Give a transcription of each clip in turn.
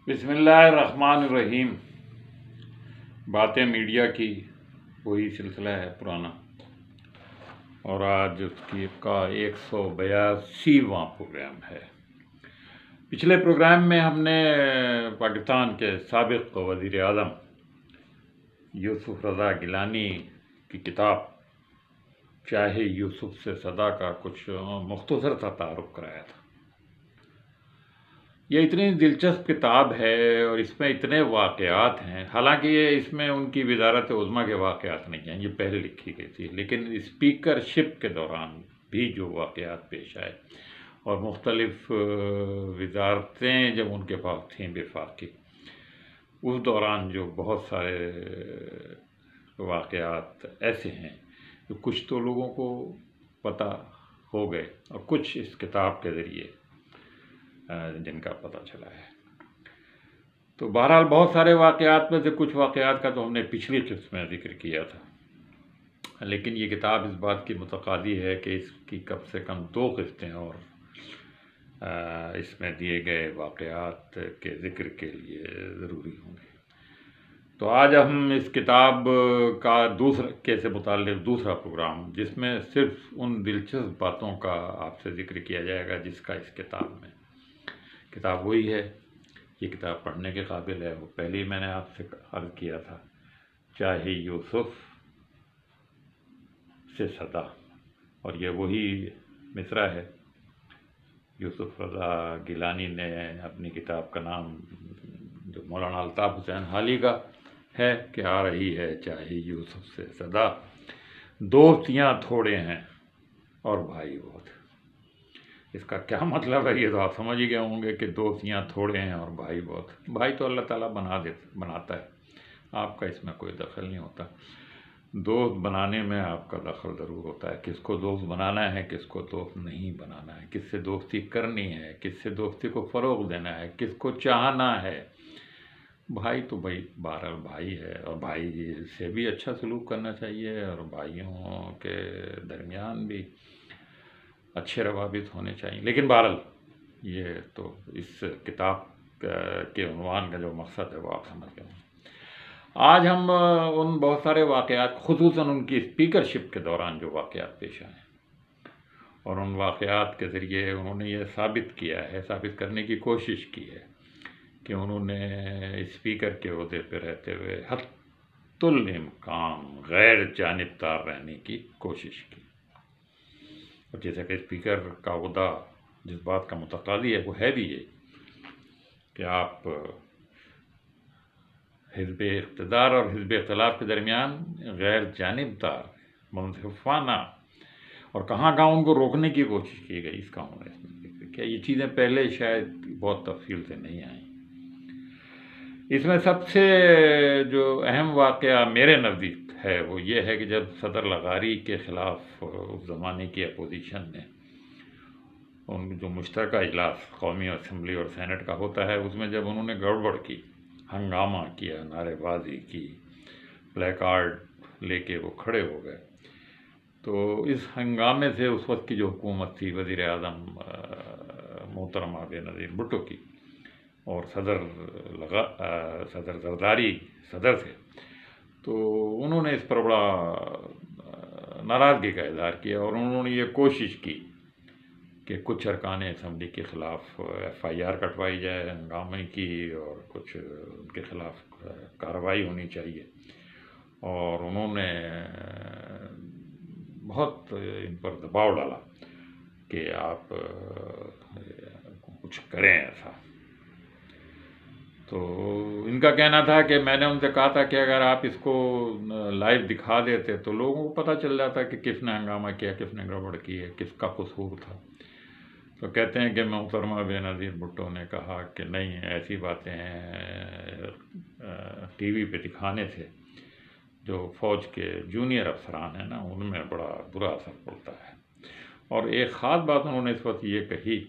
بسم اللہ الرحمن الرحیم۔ باتیں میڈیا کی وہی سلسلہ ہے پرانا، اور آج اس کی کا 182واں پروگرام ہے۔ پچھلے پروگرام میں ہم نے پاکستان کے سابق وزیر اعظم یوسف رضا گیلانی کی کتاب چاہے یوسف سے صدا کا کچھ مختصر سا تعارف کرایا تھا۔ یہ اتنی دلچسپ کتاب ہے اور اس میں اتنے واقعات ہیں، حالانکہ یہ اس میں ان کی وزارت عظمیٰ کے واقعات نہیں ہیں، یہ پہلے لکھی گئی تھی، لیکن اسپیکر شپ کے دوران بھی جو واقعات پیش آئے اور مختلف وزارتیں جب ان کے پاس تھیں وفاقی، اس دوران جو بہت سارے واقعات ایسے ہیں جو کچھ تو لوگوں کو پتہ ہو گئے اور کچھ اس کتاب کے ذریعے جن کا پتہ چلا ہے۔ تو بہرحال بہت سارے واقعات میں سے کچھ واقعات کا تو ہم نے پچھلی قسط میں ذکر کیا تھا، لیکن یہ کتاب اس بات کی متقاضی ہے کہ اس کی کم سے کم 2 قسطیں اور اس میں دیے گئے واقعات کے ذکر کے لیے ضروری ہوں گے۔ تو آج ہم اس کتاب کا کے سے متعلق دوسرا پروگرام، جس میں صرف ان دلچسپ باتوں کا آپ سے ذکر کیا جائے گا جس کا اس کتاب وہی ہے، یہ کتاب پڑھنے کے قابل ہے۔ وہ پہلے ہی میں نے آپ سے عرض کیا تھا، چاہے یوسف سے صدا، اور یہ وہی مصرع ہے۔ یوسف رضا گیلانی نے اپنی کتاب کا نام، جو مولانا الطاف حسین حالی کا ہے، کہ آ رہی ہے چاہے یوسف سے صدا، دوستیاں تھوڑے ہیں اور بھائی بہت۔ اس کا کیا مطلب ہے یہ تو آپ سمجھ ہی گئے ہوں گے کہ دوستیاں تھوڑے ہیں اور بھائی بہت۔ بھائی تو اللہ تعالیٰ بناتا ہے، آپ کا اس میں کوئی دخل نہیں ہوتا۔ دوست بنانے میں آپ کا دخل ضرور ہوتا ہے، کس کو دوست بنانا ہے، کس کو دوست نہیں بنانا ہے، کس سے دوستی کرنی ہے، کس سے دوستی کو فروغ دینا ہے، کس کو چاہنا ہے۔ بھائی تو بہرحال بھائی ہے، اور بھائی سے بھی اچھا سلوک کرنا چاہیے، اور بھائیوں کے درمیان بھی اچھے روابط ہونے چاہیے۔ لیکن بہرحال یہ تو اس کتاب کے عنوان کا جو مقصد ہے وہ آپ سمجھ گئے ہیں۔ آج ہم ان بہت سارے واقعات، خصوصاً ان کی اسپیکر شپ کے دوران جو واقعات پیش آئے، اور ان واقعات کے ذریعے انہوں نے یہ ثابت کرنے کی کوشش کی ہے کہ انہوں نے اسپیکر کے عہدے پہ رہتے ہوئے حتی الامکان غیر جانبدار رہنے کی کوشش کی۔ اور جیسا کہ اسپیکر کا عہدہ جس بات کا متقاضی ہے وہ ہے بھی یہ کہ آپ حزب اقتدار اور حزب اختلاف کے درمیان غیر جانبدار، منصفانہ، اور کہاں کہاں ان کو روکنے کی کوشش کی گئی، اس کا انہوں نے ذکر کیا۔ یہ چیزیں پہلے شاید بہت تفصیل سے نہیں آئیں۔ اس میں سب سے جو اہم واقعہ میرے نزدیک ہے وہ یہ ہے کہ جب صدر لغاری کے خلاف اس زمانے کی اپوزیشن نے ان جو مشترکہ اجلاس قومی اسمبلی اور سینٹ کا ہوتا ہے، اس میں جب انہوں نے گڑبڑ کی، ہنگامہ کیا، نعرے بازی کی، پلے کارڈ لے کے وہ کھڑے ہو گئے، تو اس ہنگامے سے اس وقت کی جو حکومت تھی، وزیر اعظم محترمہ بے نظیر بھٹو کی، اور صدر زرداری صدر تھے، تو انہوں نے اس پر بڑا ناراضگی کا اظہار کیا، اور انہوں نے یہ کوشش کی کہ کچھ ارکان اسمبلی کے خلاف FIR کٹوائی جائے ہنگامے کی، اور کچھ ان کے خلاف کارروائی ہونی چاہیے، اور انہوں نے بہت ان پر دباؤ ڈالا کہ آپ کچھ کریں ایسا۔ تو ان کا کہنا تھا کہ میں نے ان سے کہا تھا کہ اگر آپ اس کو لائیو دکھا دیتے تو لوگوں کو پتہ چل جاتا کہ کس نے ہنگامہ کیا، کس نے گڑبڑ کی ہے، کس کا قصور تھا۔ تو کہتے ہیں کہ محترمہ بے نظیر بھٹو نے کہا کہ نہیں، ایسی باتیں ٹی وی پہ دکھانے سے جو فوج کے جونیئر افسران ہیں نا، ان میں بڑا برا اثر پڑتا ہے۔ اور ایک خاص بات انہوں نے اس وقت یہ کہی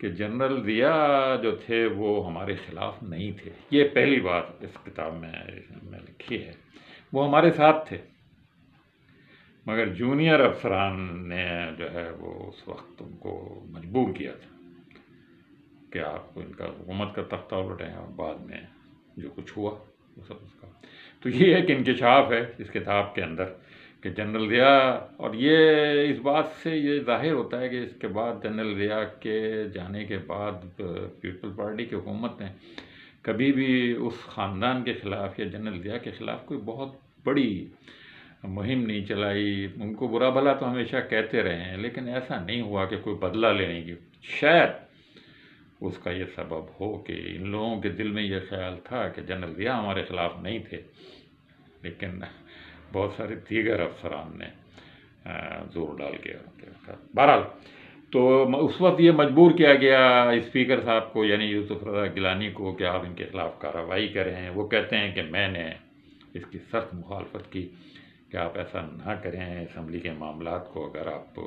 کہ جنرل ضیاء جو تھے وہ ہمارے خلاف نہیں تھے۔ یہ پہلی بات اس کتاب میں لکھی ہے، وہ ہمارے ساتھ تھے، مگر جونیئر افسران نے جو ہے وہ اس وقت ان کو مجبور کیا تھا کہ آپ ان کا حکومت کا تختہ الٹیں، اور بعد میں جو کچھ ہوا وہ سب اس کا۔ تو یہ ایک انکشاف ہے اس کتاب کے اندر کہ جنرل ضیاء، اور یہ اس بات سے یہ ظاہر ہوتا ہے کہ اس کے بعد جنرل ضیاء کے جانے کے بعد پیپل پارٹی کی حکومت نے کبھی بھی اس خاندان کے خلاف یا جنرل ضیاء کے خلاف کوئی بہت بڑی مہم نہیں چلائی۔ ان کو برا بھلا تو ہمیشہ کہتے رہے ہیں، لیکن ایسا نہیں ہوا کہ کوئی بدلہ لینے کی۔ شاید اس کا یہ سبب ہو کہ ان لوگوں کے دل میں یہ خیال تھا کہ جنرل ضیاء ہمارے خلاف نہیں تھے، لیکن بہت سارے دیگر افسران نے زور ڈال کے رکھا۔ بہرحال تو اس وقت یہ مجبور کیا گیا اسپیکر صاحب کو، یعنی یوسف رضا گیلانی کو، کہ آپ ان کے خلاف کارروائی کریں۔ وہ کہتے ہیں کہ میں نے اس کی سخت مخالفت کی کہ آپ ایسا نہ کریں، اسمبلی کے معاملات کو اگر آپ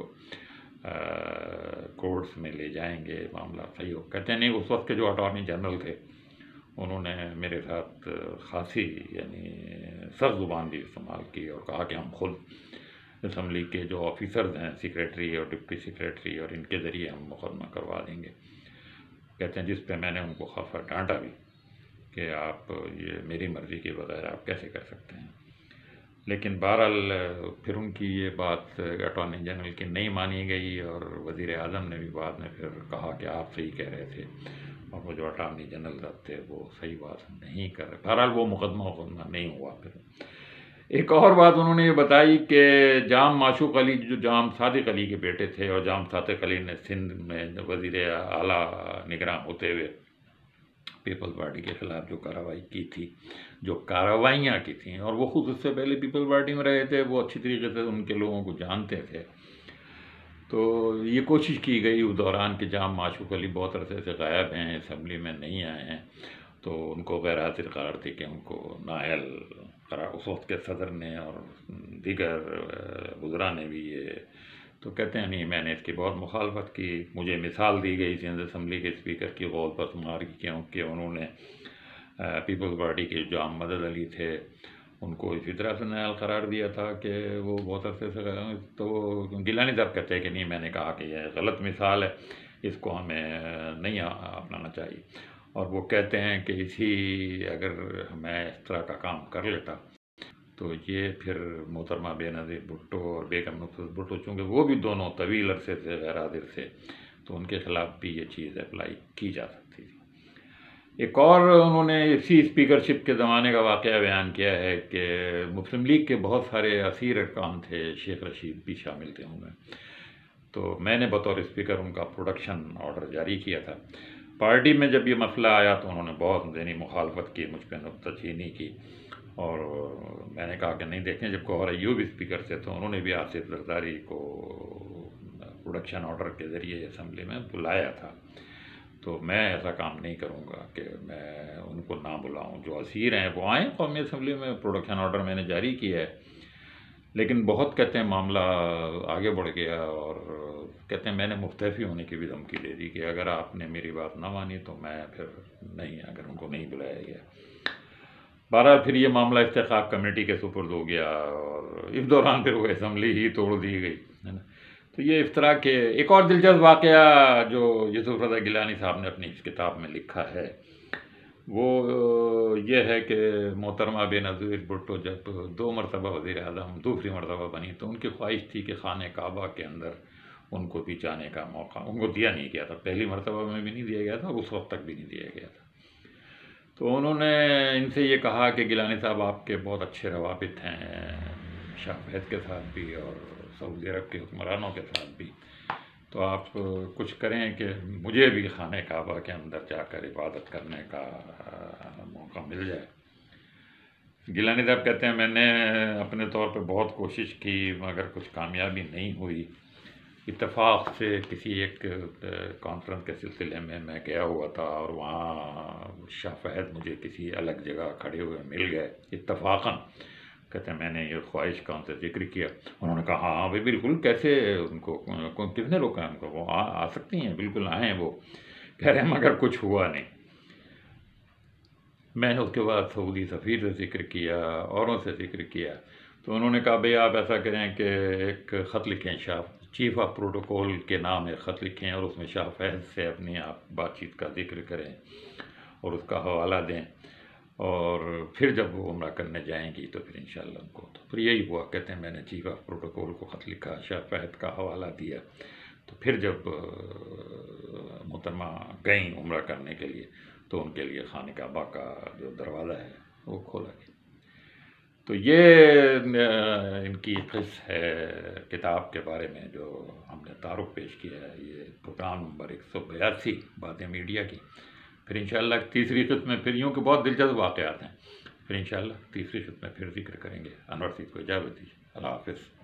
کورٹس میں لے جائیں گے معاملات صحیح ہو۔ کہتے ہیں نہیں، اس وقت کے جو اٹارنی جنرل تھے انہوں نے میرے ساتھ خاصی یعنی سخت زبان بھی استعمال کی اور کہا کہ ہم خود اسمبلی کے جو آفیسرز ہیں، سیکریٹری اور ڈپٹی سیکریٹری، اور ان کے ذریعے ہم مقدمہ کروا دیں گے۔ کہتے ہیں جس پہ میں نے ان کو خاصا ڈانٹا بھی کہ آپ یہ میری مرضی کے بغیر آپ کیسے کر سکتے ہیں۔ لیکن بہرحال پھر ان کی یہ بات اٹارنی جنرل کی نہیں مانی گئی، اور وزیر اعظم نے بھی بعد میں پھر کہا کہ آپ صحیح کہہ رہے تھے، اور وہ جو اٹارنی جنرل تھے وہ صحیح بات نہیں کر رہے۔ بہرحال وہ مقدمہ نہیں ہوا۔ پھر ایک اور بات انہوں نے یہ بتائی کہ جام معشوق علی جو جام صادق علی کے بیٹے تھے، اور جام صادق علی نے سندھ میں وزیر اعلیٰ نگراں ہوتے ہوئے پیپل پارٹی کے خلاف جو کارروائی کی تھی، جو کارروائیاں کی تھیں، اور وہ خود اس سے پہلے پیپل پارٹی میں رہے تھے، وہ اچھی طریقے سے ان کے لوگوں کو جانتے تھے۔ تو یہ کوشش کی گئی اس دوران کہ جام معشوق علی بہت عرصے سے غائب ہیں، اسمبلی میں نہیں آئے ہیں، تو ان کو غیر حاضر قرار دے کے ان کو نااہل قرار، اس وقت کے صدر نے اور دیگر وزراء نے بھی یہ تو کہتے ہیں نہیں، میں نے اس کی بہت مخالفت کی۔ مجھے مثال دی گئی سندھ اسمبلی کے اسپیکر کی غول پر شمار کی کہ انہوں نے پیپلز پارٹی کے جو مدد علی تھے ان کو اسی طرح سے نااہل قرار دیا تھا کہ وہ بہت عرصے سے تو گیلانی صاحب کہتے ہیں کہ نہیں، میں نے کہا کہ یہ غلط مثال ہے، اس کو ہمیں نہیں اپنانا چاہیے۔ اور وہ کہتے ہیں کہ اگر میں اس طرح کا کام کر لیتا تو یہ پھر محترمہ بے نظیر بھٹو اور بیگم نصرت بھٹو، چونکہ وہ بھی دونوں طویل عرصے سے غیر حاضر تھے، تو ان کے خلاف بھی یہ چیز اپلائی کی جا سکتی تھی۔ ایک اور انہوں نے اسی اسپیکرشپ کے زمانے کا واقعہ بیان کیا ہے کہ مسلم لیگ کے بہت سارے اسیر ارکان تھے، شیخ رشید بھی شامل تھے ان میں، تو میں نے بطور اسپیکر ان کا پروڈکشن آرڈر جاری کیا تھا۔ پارٹی میں جب یہ مسئلہ آیا تو انہوں نے بہت ذہنی مخالفت کی، مجھ پہ نکتہ چینی کی، اور میں نے کہا کہ نہیں دیکھیں، جب گوہر ایوب اسپیکر تھے تو انہوں نے بھی آصف زرداری کو پروڈکشن آرڈر کے ذریعے اسمبلی میں بلایا تھا، تو میں ایسا کام نہیں کروں گا کہ میں ان کو نہ بلاؤں۔ جو اسیر ہیں وہ آئیں قومی اسمبلی میں، پروڈکشن آرڈر میں نے جاری کیا ہے۔ لیکن بہت کہتے ہیں معاملہ آگے بڑھ گیا، اور کہتے ہیں میں نے مستعفی ہونے کی بھی دھمکی دے دی کہ اگر آپ نے میری بات نہ مانی تو میں پھر نہیں، اگر ان کو نہیں بلایا گیا۔ بہرحال پھر یہ معاملہ استحقاق کمیٹی کے سپرد ہو گیا، اور اس دوران پھر وہ اسمبلی ہی توڑ دی گئی، ہے نا۔ تو یہ اس طرح کے ایک اور دلچسپ واقعہ جو یوسف رضا گیلانی صاحب نے اپنی اس کتاب میں لکھا ہے وہ یہ ہے کہ محترمہ بے نظیر بھٹو جب 2 مرتبہ وزیر اعظم دوسری مرتبہ بنی تو ان کی خواہش تھی کہ خانہ کعبہ کے اندر ان کو بھی جانے کا موقع ان کو دیا نہیں گیا تھا، پہلی مرتبہ میں بھی نہیں دیا گیا تھا، اور اس وقت تک بھی نہیں دیا گیا تھا۔ تو انہوں نے ان سے یہ کہا کہ گیلانی صاحب آپ کے بہت اچھے روابط ہیں شاہ فہد کے ساتھ بھی اور سعودی عرب کے حکمرانوں کے ساتھ بھی، تو آپ کچھ کریں کہ مجھے بھی خانہ کعبہ کے اندر جا کر عبادت کرنے کا موقع مل جائے۔ گیلانی صاحب کہتے ہیں میں نے اپنے طور پہ بہت کوشش کی مگر کچھ کامیابی نہیں ہوئی۔ اتفاق سے کسی ایک کانفرنس کے سلسلے میں گیا ہوا تھا، اور وہاں شاہ فہد مجھے کسی الگ جگہ کھڑے ہوئے مل گئے اتفاقاً۔ کہتے ہیں میں نے یہ خواہش کا ان سے ذکر کیا، انہوں نے کہا ہاں بھائی بالکل، کیسے ان کو کس نے روکا ان کو، وہ آ سکتی ہیں، بالکل آئیں۔ وہ کہہ رہے ہیں مگر کچھ ہوا نہیں۔ میں نے اس کے بعد سعودی سفیر سے ذکر کیا، اوروں سے ذکر کیا، تو انہوں نے کہا بھئی آپ ایسا کریں کہ ایک خط لکھیں چیف آف پروٹوکول کے نام ایک خط لکھیں اور اس میں شاہ فیض سے اپنی آپ بات چیت کا ذکر کریں اور اس کا حوالہ دیں، اور پھر جب وہ عمرہ کرنے جائیں گی تو پھر انشاءاللہ ان کو، تو پھر یہی ہوا، کہتے ہیں میں نے چیف آف پروٹوکول کو خط لکھا، شاہ فہد کا حوالہ دیا، تو پھر جب محترمہ گئیں عمرہ کرنے کے لیے تو ان کے لیے خانہ کعبہ کا جو دروازہ ہے وہ کھولا گیا۔ تو یہ ان کی قص ہے کتاب کے بارے میں جو ہم نے تعارف پیش کیا ہے، یہ پروگرام نمبر 182 باتیں میڈیا کی۔ پھر انشاءاللہ تیسری قسط میں پھر یوں کہ بہت دلچسپ واقعات ہیں، پھر انشاءاللہ تیسری قسط میں پھر ذکر کریں گے۔ انور سید کو اجازت دیجیے، اللہ حافظ۔